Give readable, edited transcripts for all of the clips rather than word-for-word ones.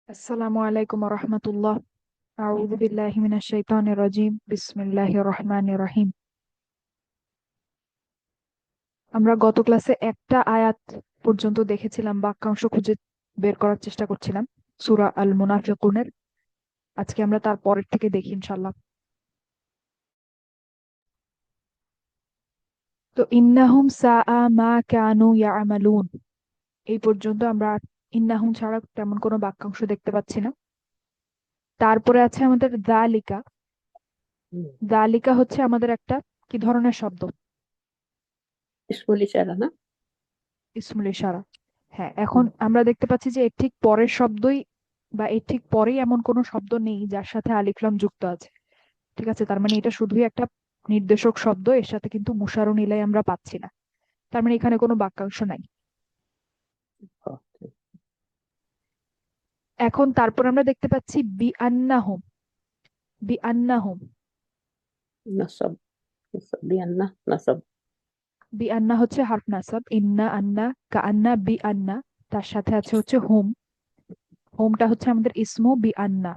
আসসালামু আলাইকুম রহমতুল্লাহ। আউযু বিল্লাহি মিনাশ শাইতানির রাজিম। বিসমিল্লাহির রহমানির রহিম। আমরা গত ক্লাসে একটা আয়াত পর্যন্ত দেখেছিলাম, বাক্যাংশ খুঁজে বের করার চেষ্টা করছিলাম সূরা আল মুনাফিকুনের। আজকে আমরা তার পরের থেকে দেখি ইনশাআল্লাহ। তো ইন্নাহুম সাআ মা কানু ইয়ামালুন, এই পর্যন্ত আমরা ইন্নাহুম ছাড়া তেমন কোনো বাক্যাংশ দেখতে পাচ্ছি না। তারপরে আছে আমাদের যালিকা। হুম, যালিকা হচ্ছে আমাদের একটা কি ধরনের শব্দ? স্কুল ইশারা না। ইসমুল ইশারা। হ্যাঁ, এখন হুম, আমরা দেখতে পাচ্ছি যে এর ঠিক পরের শব্দই বা এর ঠিক পরেই এমন কোনো শব্দ নেই যার সাথে আলিফ লাম যুক্ত আছে। ঠিক আছে, তার মানে এটা শুধুই একটা নির্দেশক শব্দ, এর সাথে কিন্তু মুশারুন ইলাই আমরা পাচ্ছি না। তার মানে এখানে কোনো বাক্যাংশ নাই। ওকে। এখন তারপর আমরা দেখতে পাচ্ছি বি আন্নাহুম। বি আন্নাহুম। নাসাব। নাসাব বিয়ান্না নাসাব। বি আন্না হচ্ছে হারফ নাসাব, ইন্না আন্না কা আন্না বি আন্না। তার সাথে আছে হচ্ছে হুম। হুমটা হচ্ছে আমাদের ইসমু বি আন্না।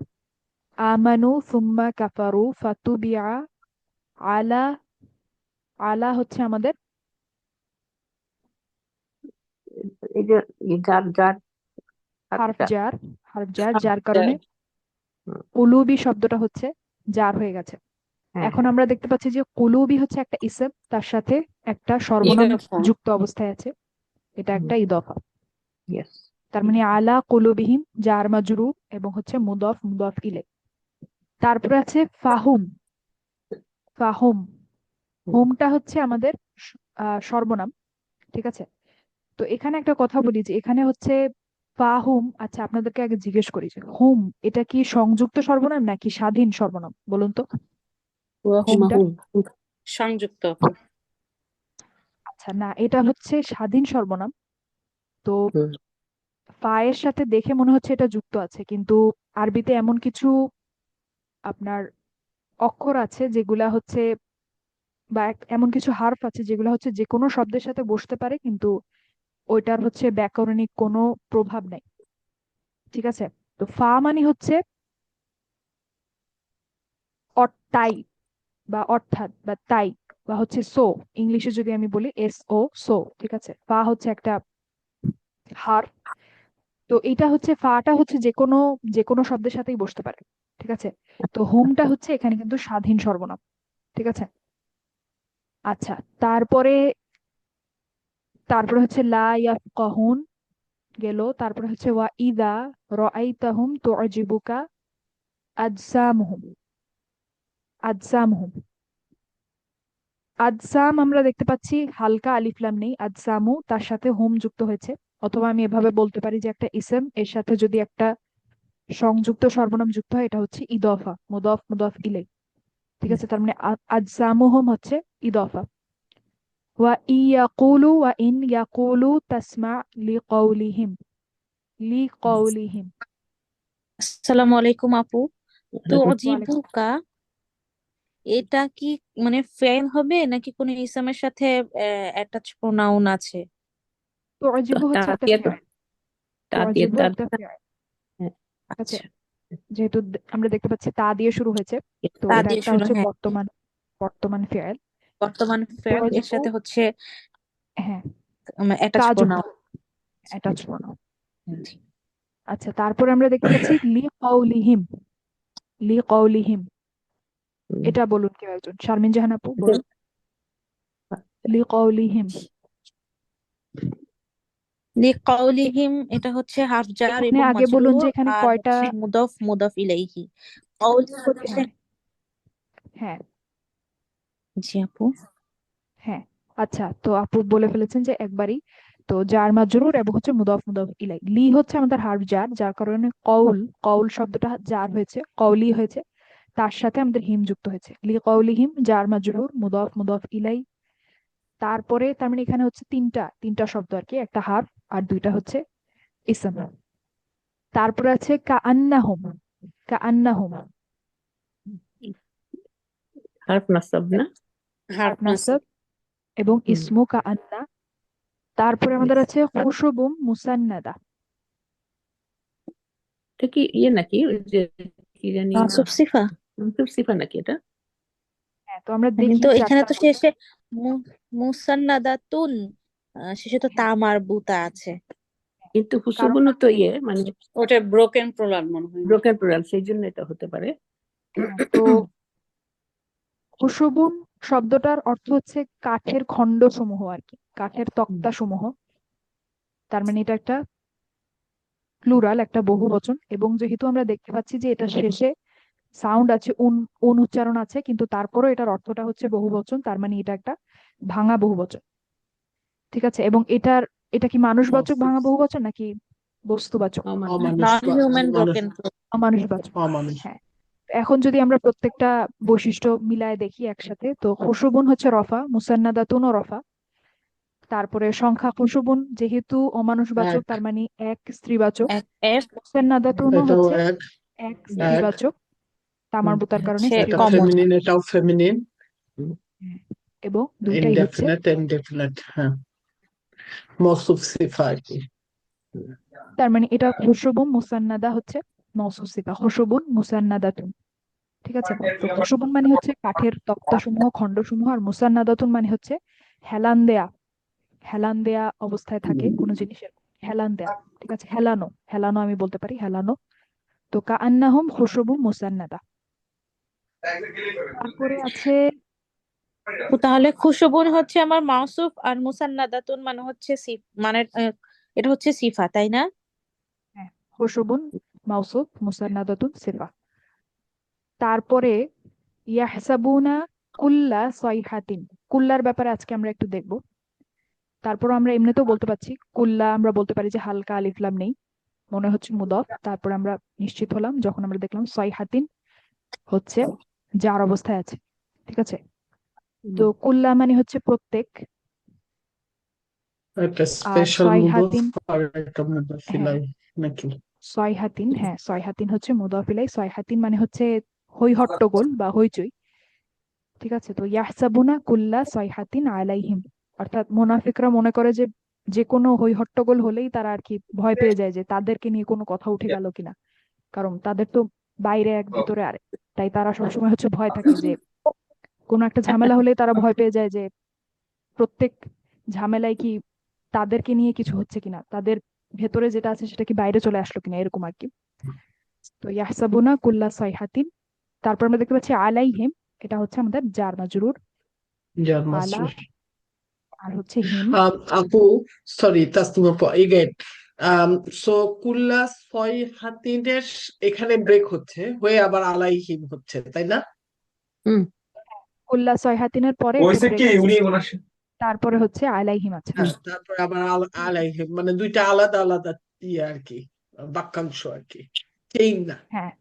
আমানু সুম্মা কাফারু ফাতুবিআ আলা। আলা হচ্ছে আমাদের এই যে যার যার হারফ হাতটা জার। হারফ জার, যার হাতটা। কারণে হুম, কুলুবি শব্দটা হচ্ছে জার হয়ে গেছে। হ্যাঁ এখন হ্যাঁ। আমরা দেখতে পাচ্ছি যে কুলুবি হচ্ছে একটা ইসম, তার সাথে একটা সর্বনাম ইউনিফর্ম। যুক্ত অবস্থায় আছে। এটা একটা ইদফা। ইয়েস। তার মানে আলা কুলুবিহিম, জার মাজরুর এবং হচ্ছে মুদফ মুদফ ইলে। তারপরে আছে ফাহুম। ফাহুম। হুমটা হচ্ছে আমাদের সর্বনাম। ঠিক আছে, তো এখানে একটা কথা বলি যে এখানে হচ্ছে ফাহুম। আচ্ছা, আপনাদেরকে আগে জিজ্ঞেস করি যে হুম এটা কি সংযুক্ত সর্বনাম নাকি স্বাধীন সর্বনাম, বলুন তো। হোমটা, ওয়াহুমাহুম। সংযুক্ত। আচ্ছা না, এটা হচ্ছে স্বাধীন সর্বনাম। তো হুম, ফা এর সাথে দেখে মনে হচ্ছে এটা যুক্ত আছে, কিন্তু আরবিতে এমন কিছু আপনার অক্ষর আছে যেগুলা হচ্ছে, বা এমন কিছু হার্ফ আছে যেগুলো হচ্ছে যে কোনো শব্দের সাথে বসতে পারে, কিন্তু ওইটার হচ্ছে ব্যাকরণিক কোনো প্রভাব নাই। ঠিক আছে, তো ফা মানে হচ্ছে তাই, বা অর্থাৎ, বা তাই, বা হচ্ছে সো। ইংলিশে যদি আমি বলি এস ও, সো। ঠিক আছে, ফা হচ্ছে একটা হার্ফ। তো এটা হচ্ছে ফাটা হচ্ছে যে কোনো শব্দের সাথেই বসতে পারে। ঠিক আছে, তো হোমটা হচ্ছে এখানে কিন্তু স্বাধীন সর্বনাম। ঠিক আছে। আচ্ছা, তারপরে তারপরে হচ্ছে লা ইয়াফকাহুন গেল। তারপরে হচ্ছে ওয়া ইদা রাআইতাহুম তু'জিবুকা আজসামুহুম। আজসামুহুম। আজসাম আমরা দেখতে পাচ্ছি হালকা আলিফ লাম নেই, আজসামু তার সাথে হোম যুক্ত হয়েছে। অথবা আমি এভাবে বলতে পারি যে একটা ইসম এর সাথে যদি একটা সংযুক্ত সর্বনাম যুক্ত হয়, এটা হচ্ছে ইদফা, মুদফ মুদফ ইলাই। ঠিক আছে, তার মানে আজসামুহুম হচ্ছে ইদফা। ওয়া ইয়াকুলু ওয়া ইন ইয়াকুলু তাসমা লিকাউলিহিম। লিকাউলিহিম। আসসালামু আলাইকুম আপু। তো ওয়ালাইকুম। ওয়ালাইকুম। অজিবুকা এটা কি মানে ফেল হবে নাকি কোনো ইসমের সাথে অ্যাটাচ প্রোনাউন আছে? তু'জিবু তা হচ্ছে একটা দিয়ে তো ফি'ল। তা দিয়ে তু'জিবু তা একটা দিয়ে- ফি'ল। হ্যাঁ, ঠিক আছে, আচ্ছা। যেহেতু আমরা দেখতে পাচ্ছি তা দিয়ে শুরু হয়েছে, তো তা এটা দিয়ে একটা শুরু, হচ্ছে হ্যাঁ। বর্তমান বর্তমান ফি'ল। বর্তমান ফেল এর তু'জিবু, সাথে হচ্ছে হ্যাঁ, অ্যাটাচ তাযুক্ত, প্রোনাউন। Attach pronoun. আচ্ছা, তারপরে আমরা দেখতে পাচ্ছি লিকাউলিহিম। লিকাউলিহিম, এটা বলুন কেউ একজন, শারমিন জাহান আপু বলুন। লিকাউলিহিম। লিকাউলিহিম এটা হচ্ছে হাফ জার এখানে এবং আগে বলুন যে মাজরুর, এখানে আর কয়টা। হচ্ছে মুদাফ মুদাফ ইলাইহি। কাউলি হচ্ছে, হ্যাঁ, হ্যাঁ, জি আপু। হ্যাঁ। আচ্ছা, তো আপু বলে ফেলেছেন যে একবারই। তো জার মাজরুর এবং হচ্ছে মুদাফ মুদাফ ইলাই। লি হচ্ছে আমাদের হার্ফ জার, যার কারণে কউল, কউল শব্দটা জার হয়েছে, কউলি হয়েছে। তার সাথে আমাদের হিম যুক্ত হয়েছে, লি কউলিহিম, জার মাজরুর, মুদাফ মুদাফ ইলাই। তারপরে তার মানে এখানে হচ্ছে তিনটা তিনটা শব্দ আর কি, একটা হার্ফ আর দুইটা হচ্ছে ইসম। তারপরে আছে কাআন্নাহুম। কাআন্নাহুম, হার্ফ নাসাব না। হার্ফ হার্ফ নাসব নাসব। এবং হুম, ইসমু কাআন্না। তারপরে আমাদের yes, আছে খুশুবুম মুসান্নাদা। এটা কি ইয়ে নাকি ওই যে কি জানি মাউসুফ সিফা। মানসুব সিফা নাকি এটা? হ্যাঁ, তো আমরা দেখি কিন্তু এখানে চারটা তো শেষে মুসান্নাদাতুন, শেষে তো তা হ্যাঁ মারবুতা আছে। কিন্তু কারণ হুসুবুনও তো হচ্ছে ইয়ে মানে ওটা ব্রোকেন প্রোলাগ মনে হয়। ব্রোকেন প্লুরাল, সেই জন্য এটা হতে পারে। হ্যাঁ, তো হুসুবুন শব্দটার অর্থ হচ্ছে কাঠের খণ্ড সমূহ আর কি, কাঠের তক্তা সমূহ। তার মানে এটা একটা প্লুরাল, একটা বহুবচন। এবং যেহেতু আমরা দেখতে পাচ্ছি যে এটা শেষে সাউন্ড আছে, উন উচ্চারণ আছে, কিন্তু তারপরও এটার অর্থটা হচ্ছে বহুবচন, তার মানে এটা একটা ভাঙা বহুবচন। ঠিক আছে, এবং এটা কি মানুষবাচক ভাঙা বহুবচন নাকি বস্তুবাচক? নন হিউম্যান ব্রোকেন। অমানুষবাচক। হ্যাঁ, এখন যদি আমরা প্রত্যেকটা বৈশিষ্ট্য মিলায় দেখি একসাথে, তো খুশুবুন হচ্ছে রফা, মুসান্নাদাতুন ও রফা। তারপরে সংখ্যা খুশুবুন যেহেতু অমানুষবাচক, তার মানে এক স্ত্রীবাচক। এক এক মুসান্নাদাতুনও হচ্ছে এক স্ত্রীবাচক, তামারবুতার কারণে হচ্ছে এটা স্ত্রীবাচক। কমন। ফেমিনিন, এটাও ফেমিনিন। হ্যাঁ, এবং দুইটাই হচ্ছে ইনডেফিনিট ইনডেফিনিট, হ্যাঁ, মওসুফ সিফা আর কি। তার মানে এটা খুশুবুন মুসান্নাদা হচ্ছে মওসুফ সিফা, খুশুবুন মুসান্নাদাতুন। ঠিক আছে, তো খুশুবুন মানে হচ্ছে কাঠের তক্তাসমূহ, খণ্ডসমূহ, আর মুসান্নাদাতুন মানে হচ্ছে হেলান দেয়া, হেলান দেয়া অবস্থায় থাকে কোনো জিনিসের, হেলান দেয়া। ঠিক আছে, হেলানো, হেলানো আমি বলতে পারি, হেলানো। তো কাআন্নাহুম খুশুবুম মুসান্নাদা। তারপরে আছে তো তাহলে খুশবুন হচ্ছে আমার মাউসুফ, আর মুসান্নাদাতুন মানে হচ্ছে মানে এটা হচ্ছে সিফা, তাই না? হ্যাঁ, খুশুবুন মাউসুফ, মুসান্নাদাতুন সিফা। তারপরে ইয়াহসাবুনা কুল্লা সয়হাতিন, কুল্লার ব্যাপারে আজকে আমরা একটু দেখব। তারপর আমরা এমনিতেও বলতে পারছি কুল্লা, আমরা বলতে পারি যে হালকা আলিফ লাম নেই, মনে হচ্ছে মুদফ। তারপর আমরা নিশ্চিত হলাম যখন আমরা দেখলাম সয়হাতিন হচ্ছে যার অবস্থায় আছে। ঠিক আছে, তো কুল্লা মানে হচ্ছে প্রত্যেক, একটা আর স্পেশাল মুদফ সয়হাতিন, আর একটা মুদফ হ্যাঁ ইলাই নাকি? সয়হাতিন, হ্যাঁ সয়হাতিন হচ্ছে মুদাফ ইলাই, সয়হাতিন মানে হচ্ছে হই হট্টগোল বা হইচই। ঠিক আছে, তো ইয়াহসাবুনা কুল্লা সয়হাতিন আলাইহিম, অর্থাৎ মুনাফিকরা মনে করে যে যে কোনো হই হট্টগোল হলেই তারা আর কি ভয় পেয়ে যায় যে তাদেরকে নিয়ে কোনো কথা উঠে গেল কিনা, কারণ তাদের তো বাইরে এক ভিতরে আরেক। তাই তারা সবসময় হচ্ছে ভয় থাকে যে কোনো একটা ঝামেলা হলেই তারা ভয় পেয়ে যায় যে প্রত্যেক ঝামেলায় কি তাদেরকে নিয়ে কিছু হচ্ছে কিনা, তাদের ভেতরে যেটা আছে সেটা কি বাইরে চলে আসলো কিনা, এরকম আর কি। তো ইয়াহসাবুনা কুল্লা সয়হাতিন। তারপর আমরা দেখতে পাচ্ছি আলাইহিম, এটা হচ্ছে আমাদের জার মাজরুর, যার আলা, মাসরুর। আর হচ্ছে হিম। আপু, সরি তাসনিম আপু, ইগেট। সো কুল্লা ছয় হাতিনের এখানে ব্রেক হচ্ছে, হয়ে আবার আলাইহিম হচ্ছে, তাই না? কুল্লা সয়হাতিনের পরে একটা হয়েছে ব্রেক কি আছে, উনি ওনার তারপরে হচ্ছে আলাইহিম আছে। হ্যাঁ, তারপরে আবার আলাইহিম, মানে দুইটা আলাদা আলাদা ইয়ে আর কি, বাক্যাংশ আর কি, চেইন না। হ্যাঁ,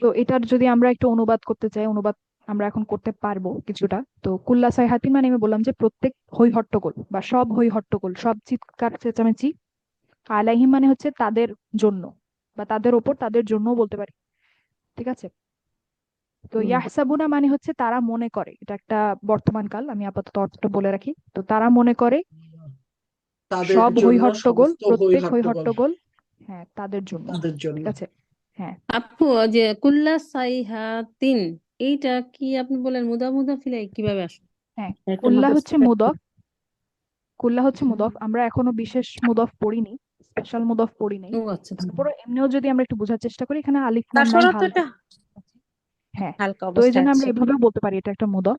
তো এটার যদি আমরা একটু অনুবাদ করতে চাই, অনুবাদ আমরা এখন করতে পারবো কিছুটা। তো কুল্লা সয়হাতিন মানে আমি বললাম যে প্রত্যেক হই হট্টগোল বা সব হই হট্টগোল, সব চিৎকার চেঁচামেচি। আলাইহিম মানে হচ্ছে তাদের জন্য বা তাদের ওপর, তাদের জন্য বলতে পারি। ঠিক আছে, তো ইয়াহসাবুনা মানে হচ্ছে তারা মনে করে, এটা একটা বর্তমান কাল, আমি আপাতত অর্থটা বলে রাখি। তো তারা মনে করে তাদের সব হই জন্য, হট্টগোল, সমস্ত হই প্রত্যেক হই হট্টগোল হট্টগোল, হ্যাঁ তাদের জন্য। তাদের জন্য। ঠিক আছে, হ্যাঁ আপু, যে কুল্লা সাইহাতিন, এইটা কি আপনি বলেন মুদা মুদা ফিলাই কিভাবে আসে? হ্যাঁ, একটা কুল্লা মুদা হচ্ছে মুদফ, কুল্লা হচ্ছে মুদফ। আমরা এখনো বিশেষ মুদফ পড়িনি, স্পেশাল মুদফ পড়ি নাই। ও আচ্ছা আচ্ছা। তারপরে এমনিও যদি আমরা একটু বোঝার চেষ্টা করি, এখানে আলিফ লাম নাই, তারপরে তো হালকা। এটা হ্যাঁ, হালকা তো এই অবস্থায় জন্য আমরা আছে। এভাবেও বলতে পারি এটা একটা মুদফ।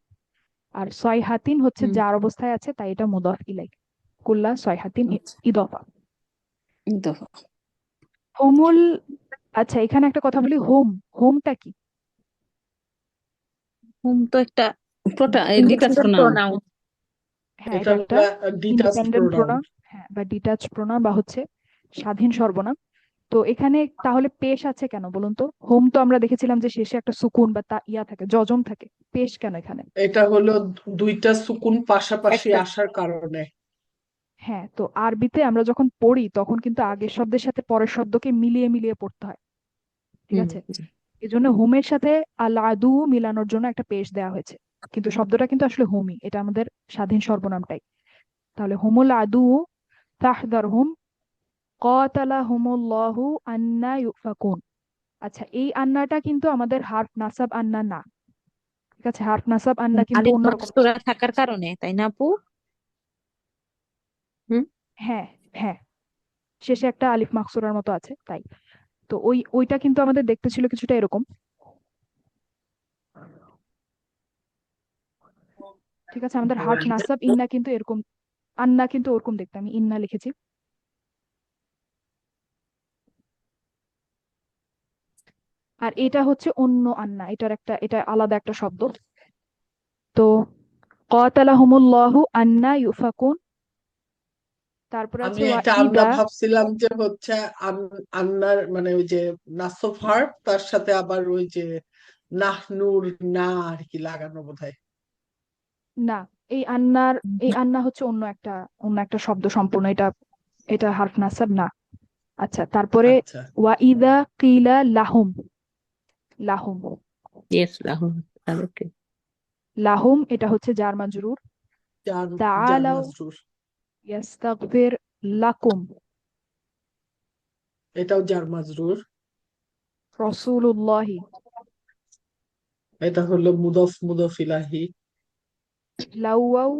আর সয়হাতিন হচ্ছে হুম, যার অবস্থায় আছে, তাই এটা মুদফ ইলাই। কুল্লা সয়হাতিন আচ্ছা, ইদফা। দফা। হুমুল, আচ্ছা এখানে একটা কথা বলি, হোম, হোমটা কি? হুম তো একটা ডিটাচ ইন্ডিপেন্ডেন্ট প্রোনাউন। প্রোনাউন। হ্যাঁ, এটা এটা একটা ডিটাচ ইন্ডিপেন্ডেন্ট প্রোনাউন। প্রোনাউন, হ্যাঁ, বা ডিটাচ প্রোনাউন, বা হচ্ছে স্বাধীন সর্বনাম। তো এখানে তাহলে পেশ আছে কেন বলুন তো? হোম তো আমরা দেখেছিলাম যে শেষে একটা সুকুন বা তা ইয়া থাকে, যজম থাকে, পেশ কেন এখানে? এটা হলো দুইটা সুকুন পাশাপাশি একটা আসার কারণে। হ্যাঁ, তো আরবিতে আমরা যখন পড়ি তখন কিন্তু আগের শব্দের সাথে পরের শব্দকে মিলিয়ে মিলিয়ে পড়তে হয়। ঠিক হুম, আছে, এই জন্য হোমের সাথে আল আদু মিলানোর জন্য একটা পেশ দেওয়া হয়েছে, কিন্তু শব্দটা কিন্তু আসলে হোমই, এটা আমাদের স্বাধীন সর্বনামটাই। তাহলে হুমুল আদু ফাহদারহুম কাতালাহুমুল্লাহু আন্না ইউফাকুন। আচ্ছা, এই আন্নাটা কিন্তু আমাদের হার্ফ নাসাব আন্না না। ঠিক আছে, হার্ফ নাসাব আন্না কিন্তু আলিফ অন্যরকম মাকসুরা কিছু। থাকার কারণে, তাই না আপু? হুম। হ্যাঁ, হ্যাঁ, শেষে একটা আলিফ মাকসুরার মতো আছে তাই। তো ওইটা কিন্তু আমাদের দেখতে ছিল কিছুটা এরকম। ঠিক আছে, আমাদের হার্ফ নাসাব ইন্না কিন্তু এরকম, আন্না কিন্তু ওরকম দেখতে, আমি ইন্না লিখেছি। আর এটা হচ্ছে অন্য আন্না, এটা আলাদা একটা শব্দ। তো কাতালাহুমুল্লাহু আন্না ইউফাকুন, তারপরে আমি আছে ওয়া একটা আন্না ইদা। ভাবছিলাম যে হচ্ছে আন্নার মানে ওই যে নাসব ভার্ব তার সাথে আবার ওই যে নাহনুর না আর কি লাগানো বোধহয়। না, এই আন্নার, এই আন্না হচ্ছে অন্য একটা শব্দ সম্পূর্ণ, এটা এটা হার্ফ নাসাব না। আচ্ছা, তারপরে আচ্ছা, ওয়া ইদা কিলা লাহুম, লাহুম, ইয়েস রাহুল। ওকে। লাহুম এটা হচ্ছে জার মাজরুর। জার জার তাআলাউ মাজরুর, ইয়াস্তাগফির লাকুম, এটাও জার মাজরুর। রাসূলুল্লাহি, এটা হলো মুদফ মুদফ ইলাহি। লাউয়াউ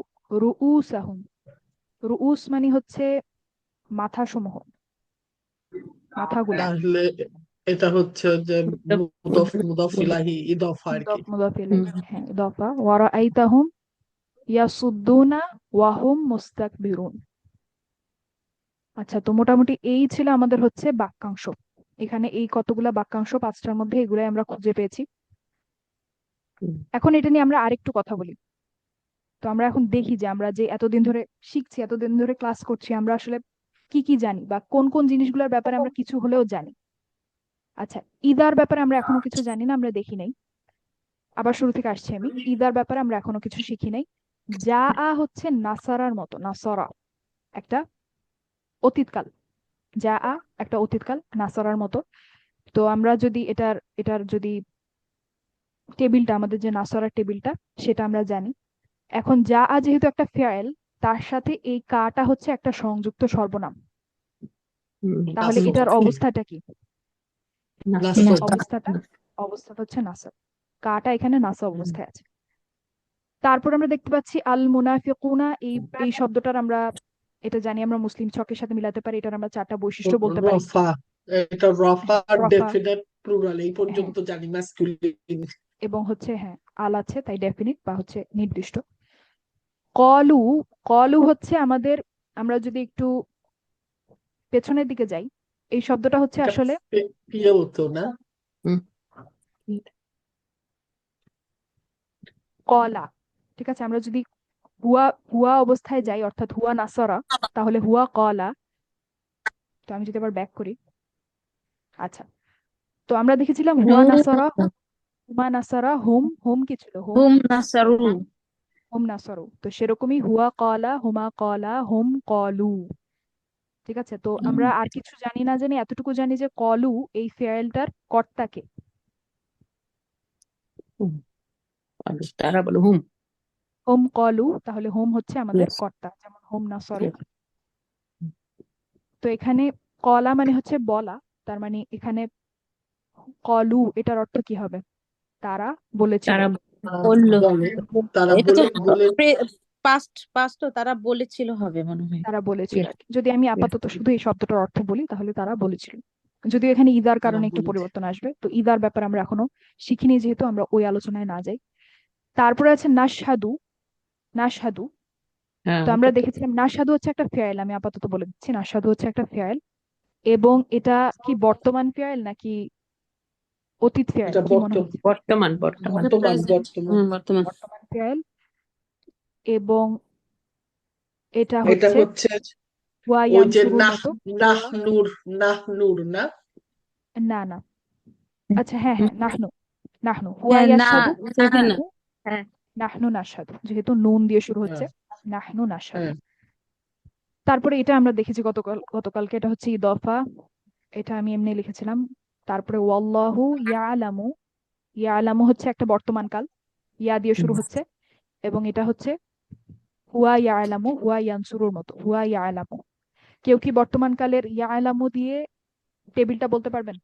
রুউসাহুম, রুউস মানে হচ্ছে মাথা সমূহ, মাথাগুলা। তাহলে এটা হচ্ছে যে মুদফ মুদফ ইলাহি ইদফা আর কি। মুদাফ মুদাফ ইলাইহি, হ্যাঁ ইদাফা। ওয়া রাআইতাহুম ইয়াসুদ্দুনা ওয়া হুম মুস্তাকবিরুন। আচ্ছা, তো মোটামুটি এই ছিল আমাদের হচ্ছে বাক্যাংশ। এখানে এই কতগুলা বাক্যাংশ, পাঁচটার মধ্যে এগুলাই আমরা খুঁজে পেয়েছি। এখন এটা নিয়ে আমরা আরেকটু কথা বলি। তো আমরা এখন দেখি যে আমরা যে এতদিন ধরে শিখছি, এতদিন ধরে ক্লাস করছি, আমরা আসলে কি কি জানি বা কোন কোন জিনিসগুলোর ব্যাপারে আমরা কিছু হলেও জানি। আচ্ছা, ইদার ব্যাপারে আমরা এখনো কিছু জানি না, আমরা দেখি নাই। আবার শুরু থেকে আসছি আমি, ইদার ব্যাপারে আমরা এখনো কিছু শিখি নাই। যা আ হচ্ছে নাসারার মতো, নাসরা একটা অতীতকাল, যা আ একটা অতীতকাল নাসারার মতো। তো আমরা যদি এটার এটার যদি টেবিলটা, আমাদের যে নাসরার টেবিলটা, সেটা আমরা জানি। এখন যা আ যেহেতু একটা ফেয়াল, তার সাথে এই কাটা হচ্ছে একটা সংযুক্ত সর্বনাম। তাহলে নাসব এটার অবস্থাটা কি? নাসব অবস্থাটা অবস্থাটা হচ্ছে নাসব, কাটা এখানে নাসব অবস্থায় আছে। তারপর আমরা দেখতে পাচ্ছি আল মুনাফিকুনা, এই এই শব্দটার আমরা এটা জানি, আমরা মুসলিম ছকের সাথে মিলাতে পারি, এটার আমরা চারটা বৈশিষ্ট্য বলতে পারি। রফা, এটা রফা রফা, ডেফিনেট প্লুরাল এই হ্যাঁ, পর্যন্ত জানি, ম্যাসকুলিন। এবং হচ্ছে হ্যাঁ আল আছে তাই ডেফিনিট বা হচ্ছে নির্দিষ্ট। কলু, কলু হচ্ছে আমাদের, আমরা যদি একটু পেছনের দিকে যাই, এই শব্দটা হচ্ছে এটা আসলে পিএল তো না? কলা। ঠিক আছে, আমরা যদি হুয়া হুয়া অবস্থায় যাই, অর্থাৎ হুয়া নাসরা, তাহলে হুয়া কলা। তো আমি যদি আবার ব্যাক করি, আচ্ছা, তো আমরা দেখেছিলাম হুয়া নাসরা, হুমা নাসরা, হুম, হুম কি ছিল? হুম, হুম নাসারু। হুম নাসরু। তো সেরকমই হুয়া কলা, হুমা কলা, হুম কলু। ঠিক আছে, তো আমরা আর কিছু জানি না, জানি এতটুকু জানি যে কলু এই ফেয়ালটার কর্তাকে। তারা বলো হুম। হোম কলু, তাহলে হোম হচ্ছে আমাদের Yes. কর্তা, যেমন হোম নাসরু। Yes. তো এখানে কলা মানে হচ্ছে বলা, তার মানে এখানে কলু এটার অর্থ কি হবে? তারা বলেছিল। তারা বললো। বলে, তারা এটা তো বলে পাস্ট, পাস্ট তো তারা বলেছিল হবে মনে হয়। তারা বলেছিল Yes. আর কি। যদি আমি Yes. আপাতত শুধু এই শব্দটার অর্থ বলি, তাহলে তারা বলেছিল। যদিও এখানে ইদার তারা কারণে একটু বলেছে। পরিবর্তন আসবে, তো ইদার ব্যাপারে আমরা এখনো শিখিনি, যেহেতু আমরা ওই আলোচনায় না যাই। তারপরে আছে নাশহাদু, নাশহাদু। হ্যাঁ তো আমরা ওটা তো দেখেছিলাম নাশহাদু হচ্ছে একটা ফেয়াল, আমি আপাতত বলে দিচ্ছি নাশহাদু হচ্ছে একটা ফেয়াল। এবং এটা কি বর্তমান ফেয়াল নাকি অতীত ফেয়াল, এটা কি মনে হচ্ছে? বর্তমান বর্তমান। বর্তমান বর্তমান বর্তমান। বর্তমান ফেয়াল। এবং এটা এটা হচ্ছে হচ্ছে হুয়া ওই যে ইয়ানসুরুর মতো। নাহনুর, নাহনুর না? না না, আচ্ছা হ্যাঁ হুম। হ্যাঁ, নাহনু, নাহনু হুয়া হ্যাঁ না, ইয়াশহাদু, সেখানে নাহনু, হ্যাঁ। নাহনু নাশহাদু, যেহেতু নুন দিয়ে শুরু হ্যাঁ, হচ্ছে, নাহনু নাশহাদু। হ্যাঁ, তারপরে এটা আমরা দেখেছি গতকালকে, এটা হচ্ছে ইদফা, এটা আমি এমনি লিখেছিলাম। তারপরে ওয়াল্লাহু ইয়ালামু, ইয়ালামু হচ্ছে একটা বর্তমান কাল, ইয়া দিয়ে শুরু হচ্ছে, এবং এটা হচ্ছে হুয়া ইয়ালামু, হুয়া ইয়ানসুরুর মতো, হুয়া ইয়ালামু। কেউ কি বর্তমান কালের ইয়ালামু দিয়ে টেবিলটা বলতে পারবেন?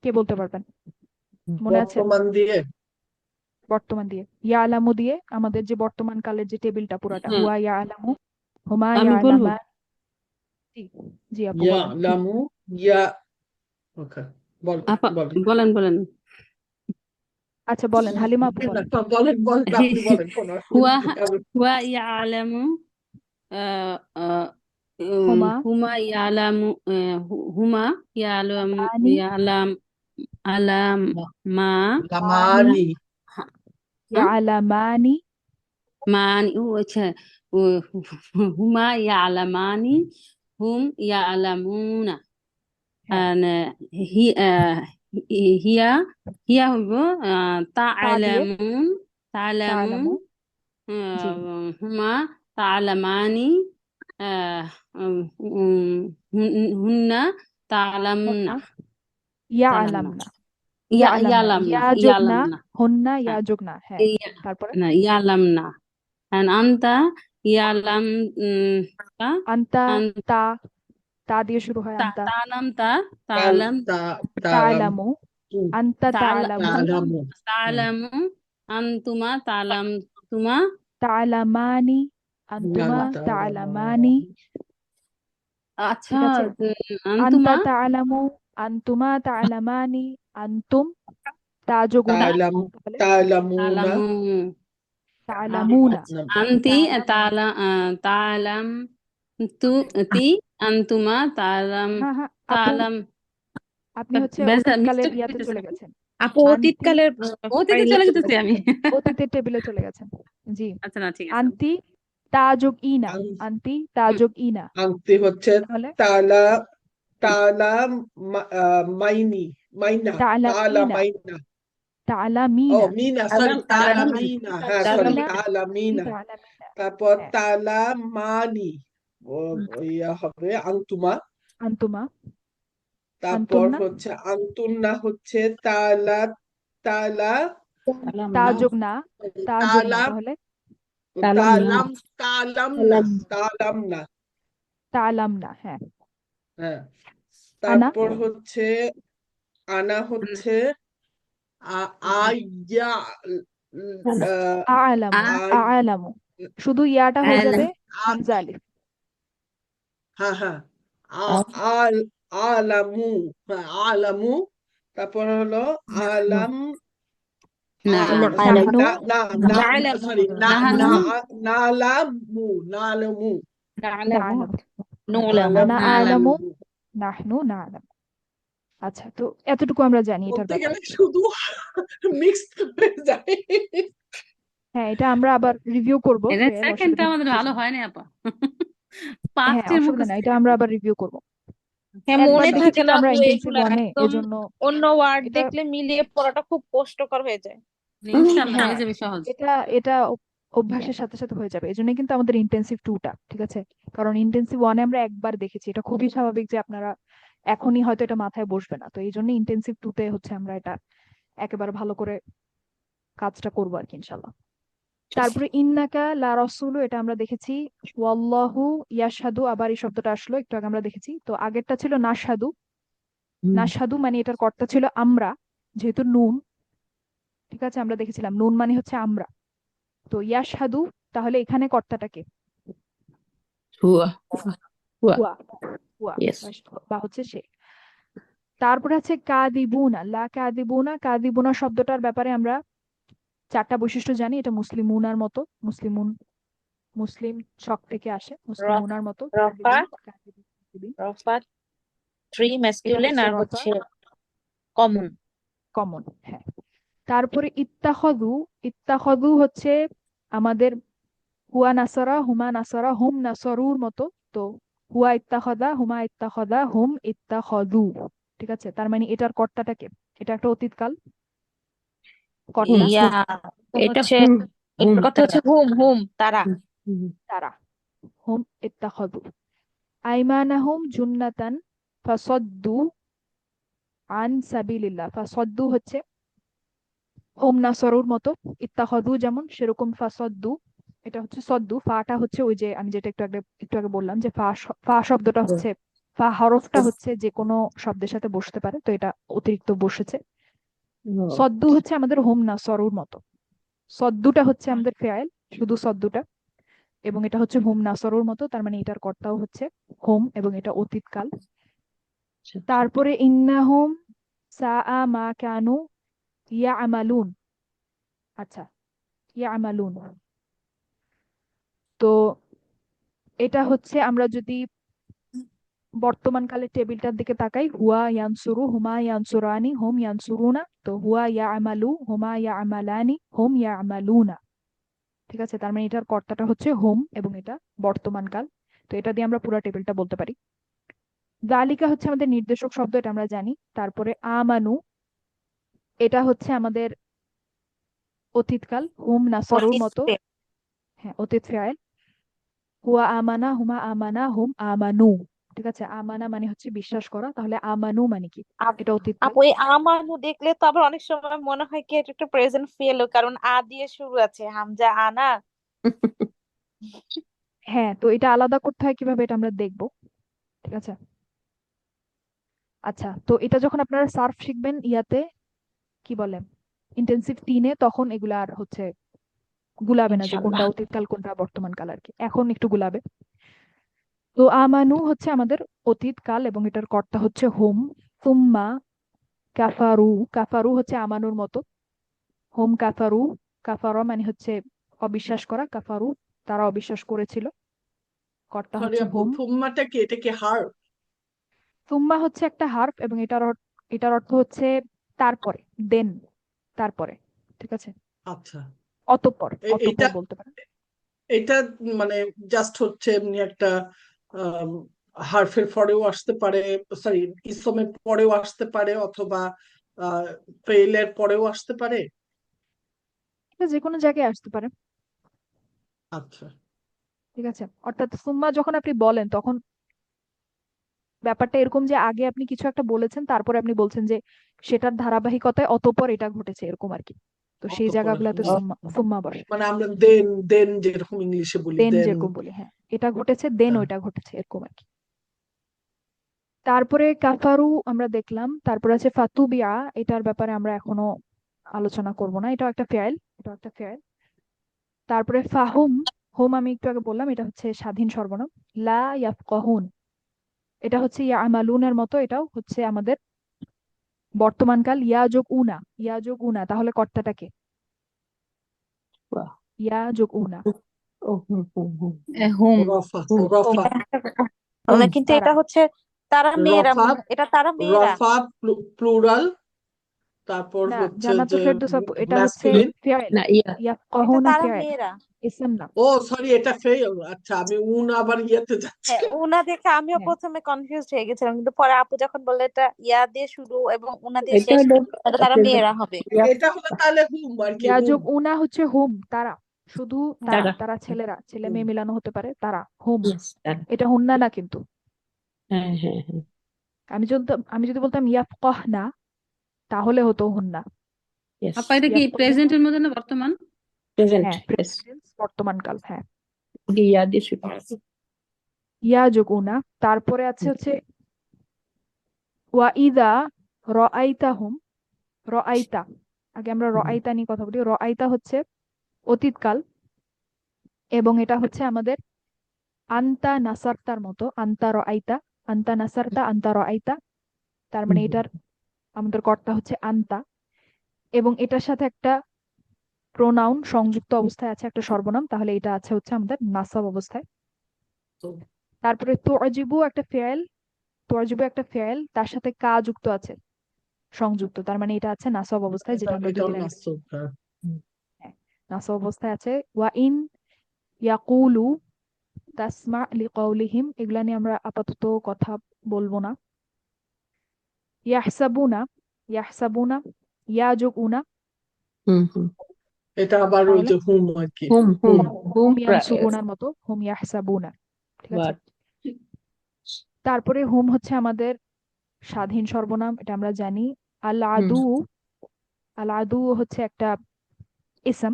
কে বলতে পারবেন? মনে আছে? বর্তমান দিয়ে বর্তমান দিয়ে ইয়ালামু দিয়ে আমাদের যে বর্তমান কালের যে টেবিলটা পুরাটা, হ্যাঁ, হুয়া ইয়ালামু, হুমা আমি বলবো। ইয়ালামান। জি, জি আপু ইয়া বলেন। লামু ইয়া ওকে বল আপা বলেন বলেন বলেন। আচ্ছা বলেন, হালিমা আপু বলেন। বলেন বলেন আপনি বলেন কোনো হুয়া অসুবিধা নেই। হুয়া ইয়ালামু আহ, আহ, হুমা হুমা ইয়ালামু হুমা ইয়ালাম ইয়ালামানি ইয়ালাম আলাম মা মানি লামানি হ্যাঁ, ইয়ালামানি মানি ও আচ্ছা ও, হুমা ইয়ালামানি হুম ইয়ালামুনা হ্যাঁ, and হিয়া হিয়া হইব তা দিয়ে তা'লামুন তা'লামুন তালামু। জি, হুমা তা'লামানি আহ, হুন্না তা'লামুনা হুন্না তা'লামনা ইয়ালামনা, ইয়ালামনা, ইয়ালামনা ইয়া যোগ না, ইয়ালামনা হুন্না ইয়া হ্যাঁ যোগ না, হ্যাঁ। তারপরে না ইয়ালামনা and আন্তা ইয়ালাম তা আন্তা, আন- তা, তা দিয়ে শুরু হয় আন্তা। তা'লাম তা তাল তা'লাম তা তালাম তালামু, আন্তা তালামু, তা'লামু আনতুমা তা'লামতুমা তালামানি, আন্তুমা তালামানি। আচ্ছা ঠিক আছে, আন্তা আনতুমা তালামু, আন্তুমা তালামানি, আন্তুম তা যোগ না, তালাম তাহলে তালামুনা তা'লামু তালামুনা। আনতি তালাম, তা'লাম তু তি আনতুমা হ্যাঁ হ্যাঁ আপু, তা'লাম আপনি হচ্ছে অতীতকালের মিস্টেক ইয়াতে হইতেছে চলে না গেছেন। আপু আন্তি অতীতকালের অতীতে ফাইলে চলে চলে যেতেছি গেছে। আমি অতীতের টেবিলে চলে গেছেন। জি, আচ্ছা না ঠিক আছে আন্তি তা যোগ ইনা, আং- আন্তি তা যোগ ইনা, আংটি হচ্ছে তাহলে তালা তালা মাইনি মাইনা তালা তালামিনা, মাইনা ও তালামিনা, মিনা সরি তালা তালামিনা মিনা হ্যাঁ সরি তালা তালা মিনা তালামিনা, তারপর হ্যাঁ। তালা মানি ও ইয়া হবে আংতুমা আন্তুমা, তারপর আন্তুন্না, হচ্ছে আংতুন্না হচ্ছে তালা তালা তা যোগ না, তা যোগ না, তালাম তাহলে তালাম তালাম না তালাম না তালাম না, হ্যাঁ। হ্যাঁ আনা, তারপর হচ্ছে আনা হচ্ছে আয়া আলামু, আই আলামু, শুধু ইয়াটা হয়ে যাবে আ- হামজা আলিফ। হ্যাঁ হ্যাঁ আল আলামু হ্যাঁ আলামু তারপর হলো আলাম না নাহনু, না না নালামু সরি না নাহানু না নালামু নালামু নালামু নালামু, নুলামু আনা নালাম আলামু, নাহনু নালামু। আচ্ছা, তো এতটুকু আমরা জানি এটার বলতে ব্যাপারে। গেলে শুধু মিক্সড হয়ে যায় হ্যাঁ, এটা আমরা আবার রিভিউ করব, এটা এর সেকেন্ডটা অসুবিধা আমাদের শেষ ভালো নেই। হয় না আপা হ্যাঁ, পাঁচটির অসুবিধা মুখস্থ নাই, এটা আমরা আবার রিভিউ করব। হ্যাঁ একবার মনে দেখেছি থাকে তো না আমরা আপু ইন্টেন্সিভ এগুলা ওয়ানে, একদম এজন্য অন্য ওয়ার্ড এটা, দেখলে মিলিয়ে পড়াটা খুব কষ্টকর হয়ে যায়। ইনশাল্লাহ হ্যাঁ হয়ে যাবে সহজ এটা এটা অভ্যাসের সাথে সাথে হয়ে যাবে। এজন্য কিন্তু আমাদের ইন্টেন্সিভ টুটা, ঠিক আছে? কারণ ইন্টেন্সিভ ওয়ানে আমরা একবার দেখেছি, এটা খুবই স্বাভাবিক যে আপনারা এখনই হয়তো এটা মাথায় বসবে না, তো এই জন্য ইন্টেন্সিভ টুতে হচ্ছে আমরা এটা একেবারে ভালো করে কাজটা করবো আর কি ইনশাল্লাহ। তারপরে ইন্নাকা লা রাসূলু, এটা আমরা দেখেছি। ওয়াল্লাহু ইয়াশহাদু, আবার এই শব্দটা আসলো একটু আগে আমরা দেখেছি। তো আগেরটা ছিল নাশহাদু, নাশহাদু মানে এটার কর্তা ছিল আমরা, যেহেতু নুন, ঠিক আছে? আমরা দেখেছিলাম নুন মানে হচ্ছে আমরা। তো ইয়াশহাদু, তাহলে এখানে কর্তাটাকে হুয়া হুয়া হুয়া, হুয়া ইয়েস। বা হচ্ছে সে। তারপরে আছে কাদিবুনা, লা কাদিবুনা, কাদিবুনা শব্দটার ব্যাপারে আমরা চারটা বৈশিষ্ট্য জানি। এটা মুসলিমুনার মতো, মুসলিমুন, মুসলিম শক থেকে আসে, রফ মুসলিমুনার মতো। রফা কাদিবুন, রফা থ্রি এটা ম্যাসকুলিন হচ্ছে আর রফা, হচ্ছে কমন। কমন, হ্যাঁ। তারপরে ইত্তাখযু, ইত্তাখযু হচ্ছে আমাদের হুয়া নাসারা, হুমা নাসারা, হুম নাসরুর মতো। তো হুয়া ইত্তাখদা, হুমা ইত্তাখদা, হুম ইত্তাখদু, ঠিক আছে? তার মানে এটার কর্তাটাকে, এটা একটা অতীতকাল কর্তা, ইয়া এটা হচ্ছে এটার কথা হচ্ছে হুম হুম তারা। তারা, হুম ইত্তাখদু। আইমানাহুম জুন্নাতান ফাসাদ্দু আন সাবিলিল্লাহ, ফাসাদ্দু হচ্ছে হুম নাসরুর মতো, ইত্তাখদু যেমন সেরকম ফাসাদ্দু, এটা হচ্ছে সদ্দু। ফাটা হচ্ছে ওই যে আমি যেটা একটু আগে বললাম যে ফা শব্দটা হচ্ছে ফা হরফটা হচ্ছে যে কোনো শব্দের সাথে বসতে পারে, তো এটা অতিরিক্ত বসেছে। সদ্দু হচ্ছে আমাদের হোম না সরুর মতো। সদ্দুটা হচ্ছে আমাদের ফেয়াল, শুধু সদ্দুটা, এবং এটা হচ্ছে হোম নাসরুর মতো, তার মানে এটার কর্তাও হচ্ছে হোম এবং এটা অতীতকাল। তারপরে ইন্নাহুম সাআ মা কানু ইয়ামালুন। আচ্ছা, ইয়ামালুন, তো এটা হচ্ছে আমরা যদি বর্তমান কালের টেবিলটার দিকে তাকাই, হুয়া ইয়ানসুরু, হুমা ইয়ানসুরানি, হোম ইয়ানসুরুনা, তো হুয়া ইয়ামালু, হুমা ইয়ামালানি, হোম ইয়ামালুনা। ঠিক আছে, তার মানে এটার কর্তাটা হচ্ছে হোম এবং এটা বর্তমান কাল। তো এটা দিয়ে আমরা পুরো টেবিলটা বলতে পারি। যালিকা হচ্ছে আমাদের নির্দেশক শব্দ, এটা আমরা জানি। তারপরে আমানু, এটা হচ্ছে আমাদের অতীতকাল, হুম নাসরুর মতো। হ্যাঁ, অতীত ফেয়াল। হুয়া আমানা, হুমা আমানা, হুম আমানু। ঠিক আছে, আমানা মানে হচ্ছে বিশ্বাস করা, তাহলে আমানু মানে কি? এটা অতীতকাল। আপু এই আমানু দেখলে তো আবার অনেক সময় মনে হয় কি এটা একটা প্রেজেন্ট ফেল, কারণ আ দিয়ে শুরু আছে, হামজা আনা। হ্যাঁ, তো এটা আলাদা করতে হয় কিভাবে, এটা আমরা দেখবো। ঠিক আছে, আচ্ছা, তো এটা যখন আপনারা সার্ফ শিখবেন ইয়াতে, কি বলে, ইন্টেন্সিভ 3-এ, তখন এগুলা আর হচ্ছে গুলাবে না যে কোনটা ইনশাল্লাহ। অতীতকাল কোনটা বর্তমান কাল আর কি, এখন একটু গুলাবে। তো আমানু হচ্ছে আমাদের অতীতকাল এবং এটার কর্তা হচ্ছে হোম। সুম্মা কাফারু, কাফারু হচ্ছে আমানুর মতো, হোম কাফারু। কাফারা মানে হচ্ছে অবিশ্বাস করা, কাফারু তারা অবিশ্বাস করেছিল, কর্তা সরি হচ্ছে আপু, হোম। থুম্মাটা কি, এটা কি হার? সুম্মা হচ্ছে একটা হার্ফ এবং এটার অর্থ হচ্ছে তারপরে, দেন, তারপরে। ঠিক আছে, আচ্ছা, অতঃপর, এটা অতঃপর বলতে পারেন। এটা মানে জাস্ট হচ্ছে এমনি একটা হারফের পরেও আসতে পারে, সরি ইসমের পরেও আসতে পারে, অথবা ফেইলের পরেও আসতে পারে। এটা যে কোনো জায়গায় আসতে পারে। আচ্ছা, ঠিক আছে, অর্থাৎ সুম্মা যখন আপনি বলেন তখন ব্যাপারটা এরকম যে আগে আপনি কিছু একটা বলেছেন, তারপরে আপনি বলছেন যে সেটার ধারাবাহিকতায় অতঃপর এটা ঘটেছে, এরকম আর কি। তো সেই অতঃপরে জায়গাগুলোতে সুম্মা সুম্মা বসে। মানে আমরা দেন দেন যেরকম ইংলিশে বলি দেন দেন। যেরকম বলি, হ্যাঁ, এটা ঘটেছে দেন ওইটা ঘটেছে, এরকম আর কি। তারপরে কাফারু আমরা দেখলাম, তারপরে আছে ফাতুবিয়া, এটার ব্যাপারে আমরা এখনো আলোচনা করব না, এটাও একটা ফেয়াল, এটাও একটা ফেয়াল। তারপরে ফাহুম, হোম আমি একটু আগে বললাম, এটা হচ্ছে স্বাধীন সর্বনাম। লা ইয়াফকাহুন, এটা হচ্ছে ইয়ামালুনের মতো, এটাও হচ্ছে আমাদের বর্তমান কাল। ইয়া যোগ উনা, ইয়া যোগ উনা, তাহলে কর্তাটা কে? ইয়া যোগ উনা, হোম রফা, হোম রফা, কিন্তু তারা। এটা হচ্ছে তারা মেয়েরা, রফা, এটা তারা মেয়েরা। রফা প্লুরাল, তারপর না, হচ্ছে জান্নাতুল যে ফেরদৌস আপু, এটা হচ্ছে ম্যাসকুলিন। ফেয়াল। না ইয়া এটা ইয়াফকাহুনা তারা ফেয়াল, মেয়েরা। ইসম না। ও সরি, এটা ফেল। আচ্ছা, আমি উন আবার ইয়েতে যাচ্ছি। হ্যাঁ, উনা দেখে আমিও হ্যাঁ, প্রথমে কনফিউজ হয়ে গেছিলাম, কিন্তু পরে আপু যখন বললে এটা ইয়া দিয়ে শুরু এবং উনা দিয়ে এটা শেষ, হলো তাহলে তারা মেয়েরা হবে। ইয়া এটা হলো তাহলে হুম আর কি, ইয়া হুম। যোগ উনা হচ্ছে হোম, তারা, শুধু তারা, তারা তারা ছেলেরা, ছেলে হুম। মেয়ে মিলানো হতে পারে, তারা হোম। ইয়েস তারা এটা হুন্না না কিন্তু। হ্যাঁ হ্যাঁ হ্যাঁ আমি যদি বলতাম ইয়াফকাহনা, তাহলে হতো হুন্না। ইয়েস আপা এটা কি ইয়াফকাহুনা, প্রেজেন্টের মধ্যে না বর্তমান? প্রেজেন্ট হ্যাঁ, ইয়েস প্রেজেন্ট টেন্স, বর্তমান কাল, হ্যাঁ। ইয়া দিয়ে শুরু হয়। ইয়া যোগ উনা। তারপরে আছে হচ্ছে ওয়া ইদা রাআইতাহুম, রাআইতা, আগে আমরা রাআইতা নিয়ে কথা বলি। রাআইতা হচ্ছে অতীতকাল এবং এটা হচ্ছে আমাদের আন্তা নাসারতার মতো, আন্তা রাআইতা, আন্তা নাসারতা, আন্তা রাআইতা, তার মানে এটার আমাদের কর্তা হচ্ছে আন্তা এবং এটার সাথে একটা প্রোনাউন সংযুক্ত অবস্থায় আছে, একটা সর্বনাম, তাহলে এটা আছে হচ্ছে আমাদের নাসাব অবস্থায়। তো তারপরে তুআজিবু একটা ফেয়েল, তুআজিবু একটা ফেয়েল, তার সাথে কা যুক্ত আছে, সংযুক্ত, তার মানে এটা আছে নাসাব অবস্থায়, যেটা আমরা দুই এটাও দিন আগে নাসব, হ্যাঁ। হ্যাঁ, নাসাব অবস্থায় আছে। ওয়া ইন ইয়াকুলু তাসমা লিকাউলিহিম, এগুলা নিয়ে আমরা আপাতত কথা বলবো না। ইয়াহসাবুনা, ইয়াহসাবুনা, ইয়া যোগ উনা, হুম এটা আবার ওই তাহলে যে হুম আর কি, হোম হোম হুম। হুম হোম ইয়ানসুরুনার মতো, হুম ইয়াহসাবুনা। ঠিক আছে, ওয়ার্ড তারপরে হুম হচ্ছে আমাদের স্বাধীন সর্বনাম, এটা আমরা জানি। আল হুম আদু, আল আদু হচ্ছে একটা ইসম।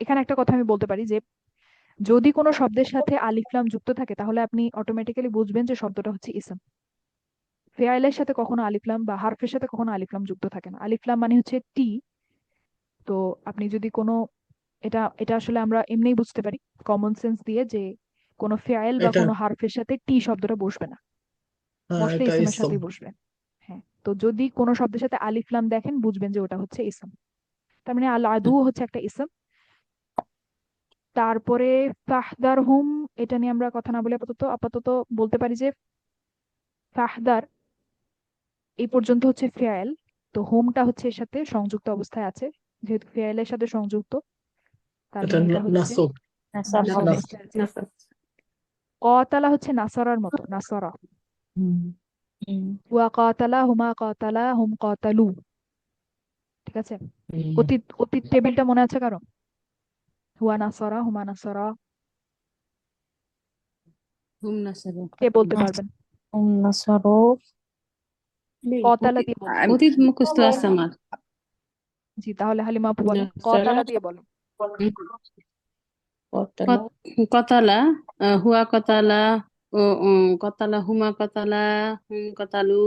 এখানে একটা কথা আমি বলতে পারি যে যদি কোনো শব্দের সাথে আলিফ লাম যুক্ত থাকে তাহলে আপনি অটোমেটিক্যালি বুঝবেন যে শব্দটা হচ্ছে ইসম। ফেয়ালের সাথে কখনো আলিফ লাম বা হারফের সাথে কখনো আলিফ লাম যুক্ত থাকে না। আলিফ লাম মানে হচ্ছে টি। তো আপনি যদি কোনো, এটা এটা আসলে আমরা এমনিই বুঝতে পারি কমন সেন্স দিয়ে যে কোনো ফেয়াল বা এটা কোনো হারফের সাথে টি শব্দটা বসবে না, বসলে এটা ইসমের ইসম। সাথেই বসবে। হ্যাঁ, তো যদি কোনো শব্দের সাথে আলিফ লাম দেখেন বুঝবেন যে ওটা হচ্ছে ইসম। তার মানে আল আদু হচ্ছে একটা ইসম। তারপরে ফাহদার হুম, এটা নিয়ে আমরা কথা না বলে আপাতত আপাতত বলতে পারি যে ফাহদার এই পর্যন্ত হচ্ছে ফেয়াল। তো হোমটা হচ্ছে এর সাথে সংযুক্ত অবস্থায় আছে, যেহেতু ফেয়ালের সাথে সংযুক্ত তার এটা মানে এটা হচ্ছে নাসব। নাসাব নাসব হবে। অবস্থায় আছে। নাসাব। কতালা হচ্ছে নাসারার মতো, নাসারা। হুম। হুম। ওয়া কাতালা হুমা কাতালা হুম কাতালু। ঠিক আছে, হুম। অতীত অতীত টেবিলটা মনে আছে কারো? হুয়া নাসারা হুমা নাসারা, হুম নাসারু। কে বলতে পারবেন? নাসারো। কতালা অতীত দিয়ে বলতে। অতীত মুখস্থ আছে আমার। জি, তাহলে হালিমা আপু বলেন, নাসারা কতালা দিয়ে বলেন। কতলা কতালা, হুয়া কতালা, ও কতালা হুমা কতালা, হুম কতালু,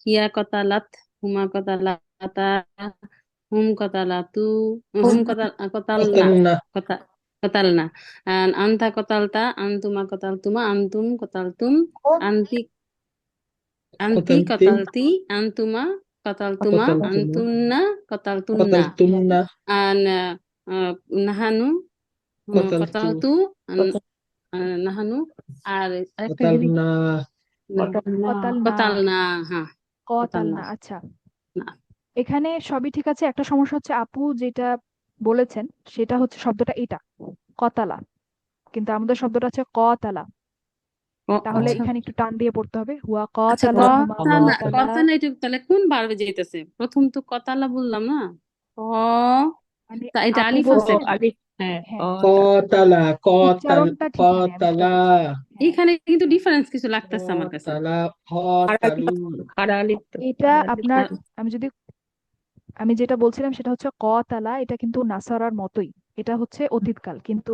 হিয়া কতালাত, হুমা কতালাতা, হুম কতালাতু, হুম কতালনা, কতালনা। কতা কতালনা, আন্তা কতালতা, আন্তুমা কতালতুমা, আন্তুম কতালতুম, আন্তি আন্তি কতালতি। কতালতি, আন্তুমা কতালতুমা, কতালতুমা। আন্তুন্না কতালতুন্না, কতালতুমনা। আন নাহানু কতালতু। কতালতু, নাহানু, আর আরেকটা জিনিস কতালনা। কতলা কতালনা। কতালনা। হ্যাঁ, কতালনা কতালনা, আচ্ছা। না। এখানে সবই ঠিক আছে, একটা সমস্যা হচ্ছে আপু যেটা বলেছেন সেটা হচ্ছে শব্দটা এটা কতালা, কিন্তু আমাদের শব্দটা হচ্ছে কতালা। তাহলে আচ্ছা এখানে একটু টান দিয়ে পড়তে হবে, হুয়া আচ্ছা, কতালা হুমা কতালা কতালা। কতালা এটা তাহলে কোন বারবে যাইতেছে? প্রথম তো কতালা বললাম না? ক মানে তা এটা আপু আলিফ ও আছে। বলছেন, আলিফ। হ্যাঁ হ্যাঁ কতালা। কতাল উচ্চারণটা ঠিক হয়নি, আমি সেটা কতালা। বলছি। হ্যাঁ, এখানে কিন্তু ডিফারেন্স কিছু লাগতেছে আমার কাছে। কতালা। আর কতালু। আলিফ আর আলিফ তো এটা আর আলিফ আপনার, আর আমি যদি, আমি যেটা বলছিলাম সেটা হচ্ছে কতালা, এটা কিন্তু নাসারার মতোই। এটা হচ্ছে অতীতকাল, কিন্তু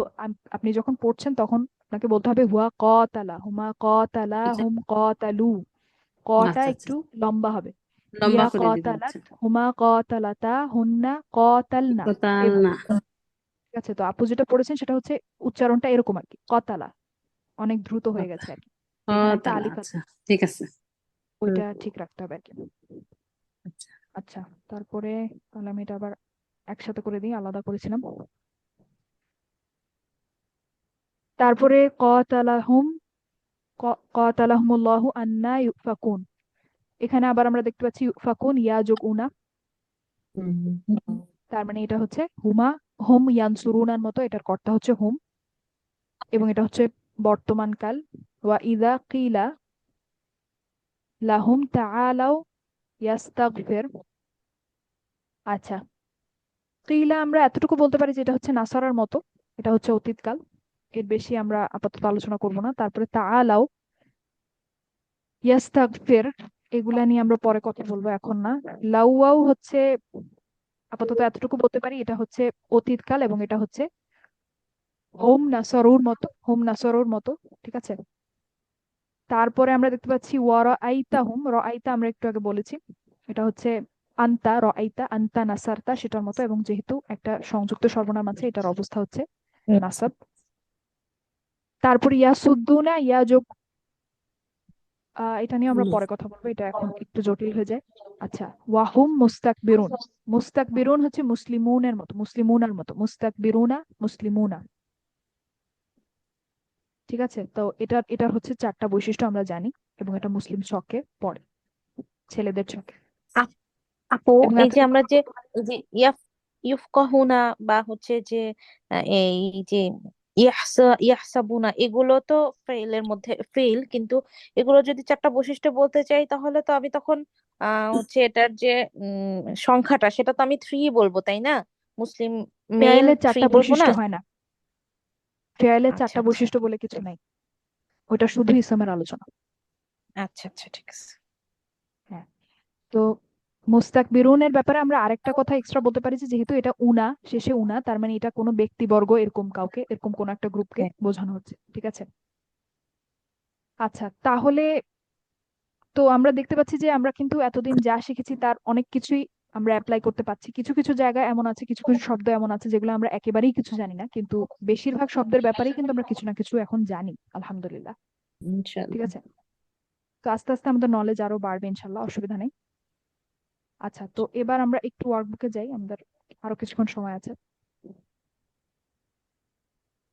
আপনি যখন পড়ছেন তখন আপনাকে বলতে হবে হুয়া কতালা হুমা কতালা আচ্ছা হুম কতালু। কটা আচ্ছা আচ্ছা, একটু লম্বা হবে। লম্বা হিয়া করে দিব। কতালাত আচ্ছা, হুমা কতালাতা হুন্না কতালনা, কতালনা। এভাবে। ঠিক আছে, তো আপু যেটা পড়েছেন সেটা হচ্ছে উচ্চারণটা এরকম আর কি, কতালা, অনেক দ্রুত হয়ে গেছে আর কি। তো এখানে একটা কতালা, আলিফ আছে, আচ্ছা ঠিক আছে। ওইটা ঠিক রাখতে হবে আর কি। আচ্ছা আচ্ছা, তারপরে তাহলে আমি এটা আবার একসাথে করে দিই, আলাদা করেছিলাম। তারপরে কতালাহুম, কতালাহুমুল্লাহু আন্না ইউফাকুন। এখানে আবার আমরা দেখতে পাচ্ছি ইউফাকুন ইয়া যোগ উনা। তার মানে এটা হচ্ছে হুমা, হুম ইয়ানসুরুনার মতো, এটার কর্তা হচ্ছে হুম, এবং এটা হচ্ছে বর্তমান কাল। ওয়া ইদা কিলা লাহুম তাআলাউ ইয়াস্তাগফির। আচ্ছা, কিলা আমরা এতটুকু বলতে পারি যে এটা হচ্ছে নাসারার মতো, এটা হচ্ছে অতীতকাল। এর বেশি আমরা আপাতত আলোচনা করব না। তারপরে তাআলাউ, ইয়াস্তাগফির, এগুলা নিয়ে আমরা পরে কথা বলবো, এখন না। লাউয়াও হচ্ছে, আপাতত এতটুকু বলতে পারি এটা হচ্ছে অতীতকাল এবং এটা হচ্ছে হোম নাসরুর মতো, হোম নাসরুর মতো। ঠিক আছে, তারপরে আমরা দেখতে পাচ্ছি ওয়ারা আইতা হুম, র আইতা আমরা একটু আগে বলেছি, এটা হচ্ছে আন্তা, র আইতা আন্তা নাসারতা সেটার মতো, এবং যেহেতু একটা সংযুক্ত সর্বনাম আছে এটার অবস্থা হচ্ছে নাসাব। তারপর ইয়া সুদ্দুনা, ইয়া যোগ এটা নিয়ে আমরা পরে কথা বলবো, এটা এখন একটু জটিল হয়ে যায়। আচ্ছা, ওয়াহুম মুস্তাকবিরুন। মুস্তাকবিরুন হচ্ছে মুসলিমুনের মতো, মুসলিমুনার মতো, মুস্তাকবিরুনা মুসলিমুনা। ঠিক আছে, তো এটার হচ্ছে চারটা বৈশিষ্ট্য আমরা জানি, এবং এটা মুসলিম ছকে পড়ে, ছেলেদের ছকে। আপ- আপু, এবং এই যে এতটুকু আমরা যে এই যে ইউফকাহুনা বা হচ্ছে যে এই যে ইয়াহসাবুনা, এগুলো তো ফেইলের মধ্যে ফেইল, কিন্তু এগুলো যদি চারটা বৈশিষ্ট্য বলতে চাই তাহলে তো আমি তখন হচ্ছে এটার যে সংখ্যাটা সেটা তো আমি থ্রি বলবো, তাই না? মুসলিম মেল ফেয়ালের থ্রি চারটা বলবো না? বৈশিষ্ট্য হয় না, ফেয়ালের আচ্ছা চারটা আচ্ছা বৈশিষ্ট্য বলে কিছু নাই, ওটা শুধু ইসমের আলোচনা। আচ্ছা আচ্ছা, ঠিক আছে। হ্যাঁ, তো মুস্তাকবিরুনের ব্যাপারে আমরা আরেকটা কথা এক্সট্রা বলতে পারি যে যেহেতু এটা উনা, শেষে উনা, তার মানে এটা কোনো ব্যক্তিবর্গ এরকম কাউকে, এরকম কোন একটা গ্রুপকে হ্যাঁ। বোঝানো হচ্ছে। ঠিক আছে, আচ্ছা তাহলে তো আমরা দেখতে পাচ্ছি যে আমরা কিন্তু এতদিন যা শিখেছি তার অনেক কিছুই আমরা অ্যাপ্লাই করতে পারছি। কিছু কিছু জায়গায় এমন আছে, কিছু কিছু শব্দ এমন আছে যেগুলো আমরা একেবারেই কিছু জানি না, কিন্তু বেশিরভাগ শব্দের ব্যাপারেই কিন্তু আমরা কিছু না কিছু এখন জানি, আলহামদুলিল্লাহ। ঠিক ইনশাআল্লাহ। আছে, তো আস্তে আস্তে আমাদের নলেজ আরো বাড়বে ইনশাল্লাহ, অসুবিধা নেই। আচ্ছা, তো এবার আমরা একটু ওয়ার্কবুকে যাই, আমাদের আরো কিছুক্ষণ সময় আছে।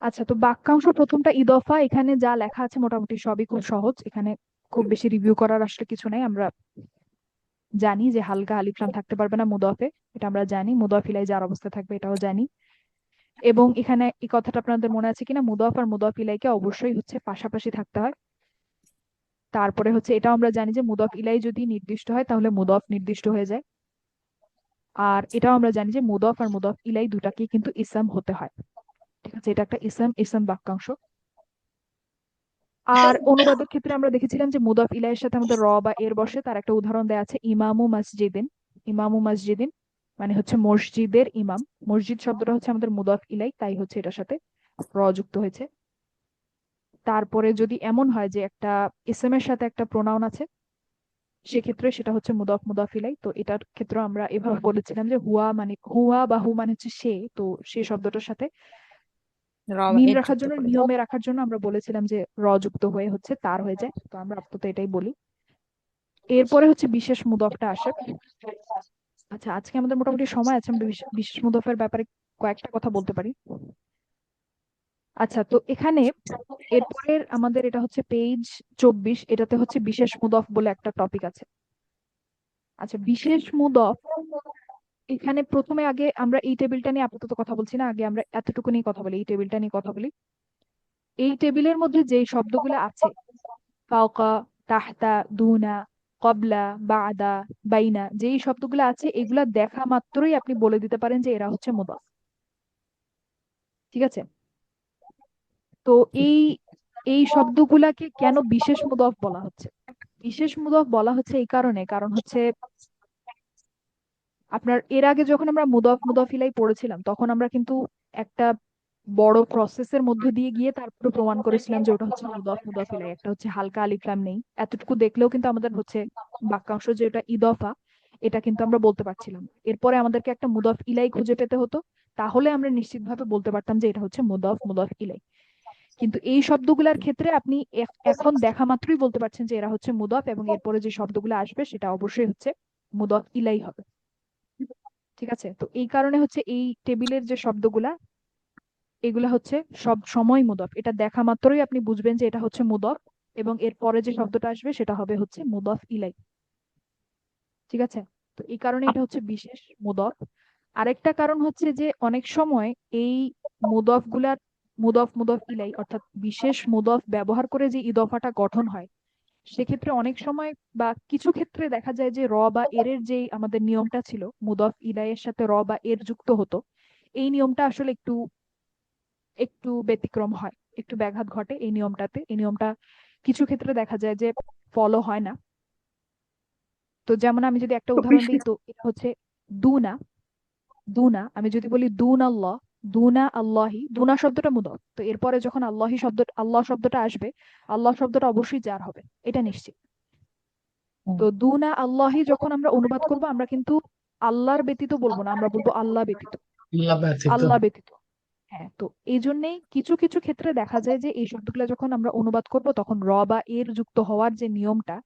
আচ্ছা, তো বাক্যাংশ প্রথমটা ইদফা, এখানে যা লেখা আছে মোটামুটি সবই খুব সহজ, এখানে খুব বেশি রিভিউ করার আসলে কিছু নাই। আমরা জানি যে হালকা আলিফ লাম থাকতে পারবে না মুদফে, এটা আমরা জানি। মুদফ ইলাই যার অবস্থা থাকবে এটাও জানি। এবং এখানে এই কথাটা আপনাদের মনে আছে কিনা, মুদফ আর মুদফ ইলাইকে অবশ্যই হচ্ছে পাশাপাশি থাকতে হয়। তারপরে হচ্ছে এটাও আমরা জানি যে মুদফ ইলাই যদি নির্দিষ্ট হয় তাহলে মুদফ নির্দিষ্ট হয়ে যায়। আর এটাও আমরা জানি যে মুদফ আর মুদফ ইলাই দুটাকেই কিন্তু ইসম হতে হয়। ঠিক আছে, এটা একটা ইসম, ইসম বাক্যাংশ। আর অনুবাদের ক্ষেত্রে আমরা দেখেছিলাম যে মুদাফ ইলাইয়ের সাথে আমাদের র বা এর বসে, তার একটা উদাহরণ দেওয়া আছে, ইমামু মসজিদিন। ইমামু মসজিদিন মানে হচ্ছে মসজিদের ইমাম। মসজিদ শব্দটা হচ্ছে আমাদের মুদাফ ইলাই, তাই হচ্ছে এটার সাথে র যুক্ত হয়েছে। তারপরে যদি এমন হয় যে একটা ইসম এর সাথে একটা প্রোনাউন আছে, সেক্ষেত্রে সেটা হচ্ছে মুদাফ মুদাফ ইলাই। তো এটার ক্ষেত্রে আমরা এভাবে বলেছিলাম যে হুয়া মানে হুয়া বা হু মানে হচ্ছে সে, তো সে শব্দটার সাথে মিম এর রাখার যুক্ত জন্য, করে নিয়মে রাখার জন্য আমরা বলেছিলাম যে র যুক্ত হয়ে হচ্ছে তার হয়ে যায়। তো আমরা আপাতত এটাই বলি। এরপরে হচ্ছে বিশেষ মুদফটা আসে। আচ্ছা, আজকে আমাদের মোটামুটি সময় আছে, আমরা বিশেষ মুদফের ব্যাপারে কয়েকটা কথা বলতে পারি। আচ্ছা, তো এখানে এরপরের আমাদের এটা হচ্ছে পেজ 24, এটাতে হচ্ছে বিশেষ মুদফ বলে একটা টপিক আছে। আচ্ছা, বিশেষ মুদফ এখানে প্রথমে, আগে আমরা এই টেবিলটা নিয়ে আপাতত কথা বলছি না, আগে আমরা এতটুকু নিয়ে কথা বলি, এই টেবিলটা নিয়ে কথা বলি। এই টেবিলের মধ্যে যে শব্দগুলো আছে, ফাওকা, তাহতা, দুনা, কবলা, বাদা, বাইনা, যেই শব্দগুলো আছে এগুলা দেখা মাত্রই আপনি বলে দিতে পারেন যে এরা হচ্ছে মুদাফ। ঠিক আছে, তো এই এই শব্দগুলাকে কেন বিশেষ মুদাফ বলা হচ্ছে? বিশেষ মুদাফ বলা হচ্ছে এই কারণে, কারণ হচ্ছে আপনার এর আগে যখন আমরা মুদাফ মুদাফ ইলাই পড়েছিলাম তখন আমরা কিন্তু একটা বড় প্রসেসের মধ্য দিয়ে গিয়ে তারপরে প্রমাণ করেছিলাম যে ওটা হচ্ছে মুদাফ মুদাফ ইলাই, একটা হচ্ছে হালকা আলিফ লাম নেই, এতটুকু দেখলেও কিন্তু আমাদের হচ্ছে বাক্যাংশ যে এটা ইদফা, এটা কিন্তু আমরা বলতে পারছিলাম। এরপরে আমাদেরকে একটা মুদাফ ইলাই খুঁজে পেতে হতো, তাহলে আমরা নিশ্চিতভাবে বলতে পারতাম যে এটা হচ্ছে মুদাফ মুদাফ ইলাই। কিন্তু এই শব্দগুলোর ক্ষেত্রে আপনি এখন দেখা মাত্রই বলতে পারছেন যে এরা হচ্ছে মুদাফ, এবং এরপরে যে শব্দগুলো আসবে সেটা অবশ্যই হচ্ছে মুদাফ ইলাই হবে। ঠিক আছে, তো এই কারণে হচ্ছে এই টেবিলের যে শব্দগুলা, এগুলা হচ্ছে সব সময় মুদাফ, এটা দেখা মাত্রই আপনি বুঝবেন যে এটা হচ্ছে মুদাফ, এবং এর পরে যে শব্দটা আসবে সেটা হবে হচ্ছে মুদাফ ইলাই। ঠিক আছে, তো এই কারণে এটা হচ্ছে বিশেষ মুদাফ। আরেকটা কারণ হচ্ছে যে অনেক সময় এই মুদাফ গুলার, মুদাফ মুদাফ ইলাই অর্থাৎ বিশেষ মুদাফ ব্যবহার করে যে ইদফাটা গঠন হয়, সেক্ষেত্রে অনেক সময় বা কিছু ক্ষেত্রে দেখা যায় যে র বা এর এর যে আমাদের নিয়মটা ছিল মুদাফ ইলাইয়ের সাথে র বা এর যুক্ত হতো, এই নিয়মটা আসলে একটু একটু ব্যতিক্রম হয়, একটু ব্যাঘাত ঘটে এই নিয়মটাতে। এই নিয়মটা কিছু ক্ষেত্রে দেখা যায় যে ফলো হয় না। তো যেমন আমি যদি একটা উদাহরণ দিই, তো এটা হচ্ছে দুনা। দুনা আমি যদি বলি দুন আল্লাহ, দুনা আল্লাহি, দুনা শব্দটা মুদাফ, তো এরপরে যখন আল্লাহি শব্দ, আল্লাহ শব্দটা আসবে, আল্লাহ শব্দটা অবশ্যই জার হবে, এটা নিশ্চিত। হুম। তো দুনা আল্লাহি যখন আমরা অনুবাদ করব, আমরা কিন্তু আল্লাহর ব্যতীত বলবো না, আমরা বলবো আল্লাহ ব্যতীত, আল্লাহ ব্যতীত। আল্লাহ ব্যতীত। হ্যাঁ, তো এই জন্যেই কিছু কিছু ক্ষেত্রে দেখা যায় যে এই শব্দগুলো যখন আমরা অনুবাদ করব তখন র বা এর যুক্ত হওয়ার যে নিয়মটা,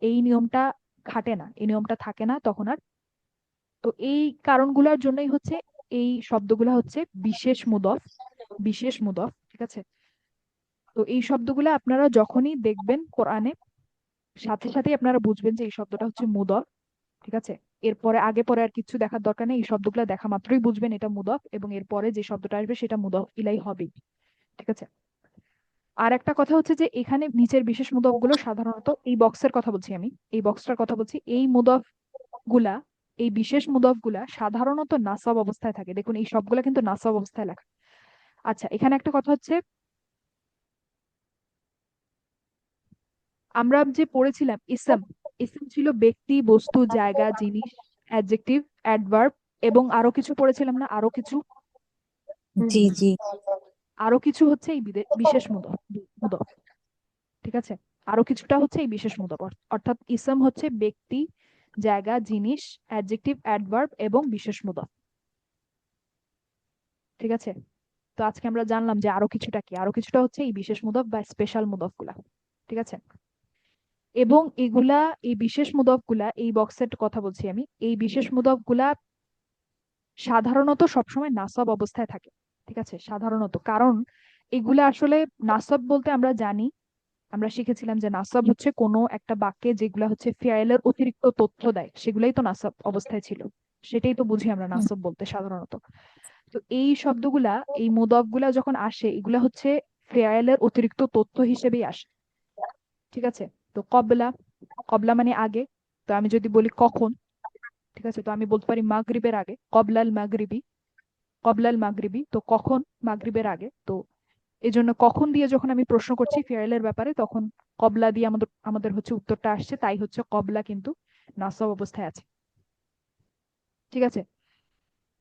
এই নিয়মটা খাটে না, এই নিয়মটা থাকে না তখন আর। তো এই কারণগুলোর জন্যই হচ্ছে এই শব্দগুলো হচ্ছে বিশেষ মুদফ, বিশেষ মুদফ। ঠিক আছে, তো এই শব্দগুলো আপনারা যখনই দেখবেন কোরআনে, সাথে সাথে আপনারা বুঝবেন যে এই শব্দটা হচ্ছে মুদফ। ঠিক আছে, এরপরে আগে পরে আর কিছু দেখার দরকার নেই, এই শব্দগুলো দেখা মাত্রই বুঝবেন এটা মুদফ, এবং এরপরে যে শব্দটা আসবে সেটা মুদফ ইলাই হবেই। ঠিক আছে, আর একটা কথা হচ্ছে যে এখানে নিচের বিশেষ মুদফ গুলো সাধারণত, এই বক্সের কথা বলছি আমি, এই বক্সটার কথা বলছি, এই মুদফ গুলা, এই বিশেষ মুদফ গুলা সাধারণত নাসাব অবস্থায় থাকে। দেখুন এই সবগুলা কিন্তু নাসাব অবস্থায় লেখা। আচ্ছা, এখানে একটা কথা হচ্ছে, আমরা যে পড়েছিলাম ইসম, ইসম ছিল ব্যক্তি, বস্তু, জায়গা, জিনিস, অ্যাডজেক্টিভ, অ্যাডভার্ব এবং আরো কিছু পড়েছিলাম না, আরো কিছু জি জি আরো কিছু হচ্ছে এই বিশেষ মুদফ মুদফ ঠিক আছে। আরো কিছুটা হচ্ছে এই বিশেষ মুদফ, অর্থাৎ ইসম হচ্ছে ব্যক্তি, জায়গা, জিনিস, অ্যাডজেক্টিভ, অ্যাডভার্ব এবং বিশেষ মুদফ। ঠিক আছে, তো আজকে আমরা জানলাম যে আরো কিছুটা কি, আরো কিছুটা হচ্ছে এই বিশেষ মুদফ বা স্পেশাল মুদফ গুলা। ঠিক আছে, এবং এগুলা, এই বিশেষ মুদফ গুলা, এই বক্সের কথা বলছি আমি, এই বিশেষ মুদফ গুলা সাধারণত সবসময় নাসব অবস্থায় থাকে। ঠিক আছে, সাধারণত, কারণ এগুলা আসলে নাসব বলতে আমরা জানি, আমরা শিখেছিলাম যে নাসব হচ্ছে কোনো একটা বাক্যে যেগুলা হচ্ছে ফেয়ালের অতিরিক্ত তথ্য দেয়, সেগুলাই তো নাসব অবস্থায় ছিল, সেটাই তো বুঝি আমরা নাসব বলতে সাধারণত। তো এই শব্দগুলা, এই মুদফ গুলা যখন আসে, এগুলা হচ্ছে ফেয়ালের অতিরিক্ত তথ্য হিসেবেই আসে। ঠিক আছে, তো কবলা, কবলা মানে আগে, তো আমি যদি বলি কখন, ঠিক আছে, তো আমি বলতে পারি মাগরিবের আগে, কবলাল মাগরিবি, কবলাল মাগরিবি, তো কখন, মাগরিবের আগে। তো এই জন্য কখন দিয়ে যখন আমি প্রশ্ন করছি ফেয়ালের ব্যাপারে, তখন কবলা দিয়ে আমাদের আমাদের হচ্ছে উত্তরটা আসছে, তাই হচ্ছে কবলা কিন্তু নাসব অবস্থায় আছে। ঠিক আছে,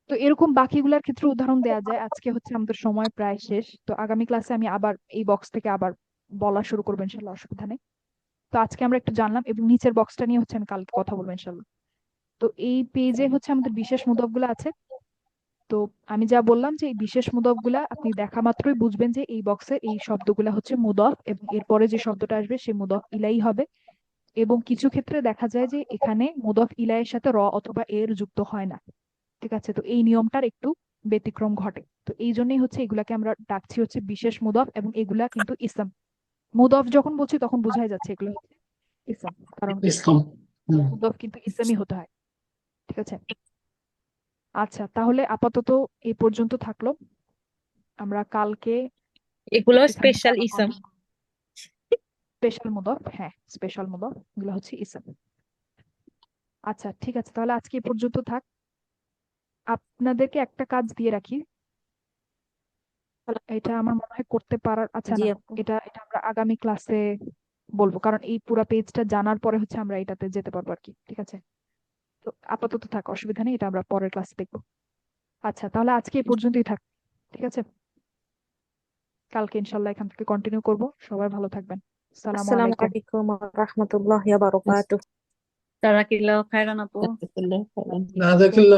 তো এরকম বাকিগুলার ক্ষেত্রে উদাহরণ দেওয়া যায়। আজকে হচ্ছে আমাদের সময় প্রায় শেষ, তো আগামী ক্লাসে আমি আবার এই বক্স থেকে আবার বলা শুরু করবো ইনশাল্লাহ, অসুবিধা নেই। তো আজকে আমরা একটু জানলাম, এবং নিচের বক্সটা নিয়ে হচ্ছে আমি কালকে কথা বলবো ইনশাল্লাহ। তো এই পেজে হচ্ছে আমাদের বিশেষ মুদফ গুলো আছে। তো আমি যা বললাম যে এই বিশেষ মুদফ গুলা আপনি দেখা মাত্রই বুঝবেন যে এই বক্সে এই শব্দগুলা হচ্ছে মুদফ, এবং এরপরে যে শব্দটা আসবে সে মুদফ ইলাই হবে। এবং কিছু ক্ষেত্রে দেখা যায় যে এখানে মুদফ ইলাইয়ের সাথে র অথবা এর যুক্ত হয় না। ঠিক আছে, তো এই নিয়মটার একটু ব্যতিক্রম ঘটে, তো এই জন্যই হচ্ছে এগুলাকে আমরা ডাকছি হচ্ছে বিশেষ মুদফ, এবং এগুলা কিন্তু ইসম। মুদফ যখন বলছি তখন বোঝাই যাচ্ছে এগুলো হচ্ছে ইসম, কারণ ইসলাম। মুদফ কিন্তু ইসমই হতে হয়। ঠিক আছে, আচ্ছা, তাহলে আপাতত এই পর্যন্ত থাকলো। আমরা কালকে এগুলো একটুখানি স্পেশাল ইসম। স্পেশাল মুদফ, হ্যাঁ স্পেশাল মুদফ, এগুলো হচ্ছে ইসম। আচ্ছা ঠিক আছে, তাহলে আজকে এই পর্যন্ত থাক। আপনাদেরকে একটা কাজ দিয়ে রাখি, এটা আমার মনে হয় করতে পারার, আচ্ছা জি না, আপু। এটা এটা আমরা আগামী ক্লাসে বলবো, কারণ এই পুরো পেজটা জানার পরে হচ্ছে আমরা এটাতে যেতে পারবো আর কি। ঠিক আছে, তো আপাতত থাক, অসুবিধা নেই, এটা আমরা পরের ক্লাসে দেখবো। আচ্ছা, তাহলে আজকে এই পর্যন্তই থাক। ঠিক আছে, কালকে ইনশাল্লাহ এখান থেকে কন্টিনিউ করব। সবাই ভালো থাকবেন। আসসালামু আসসালামু আলাইকুম। আলাইকুম ওয়া রাহমাতুল্লাহি ওয়া বারাকাতুহু। জাযাকিল্লাহু খাইরান আপু। জাযাকাল্লাহু খাইরান। না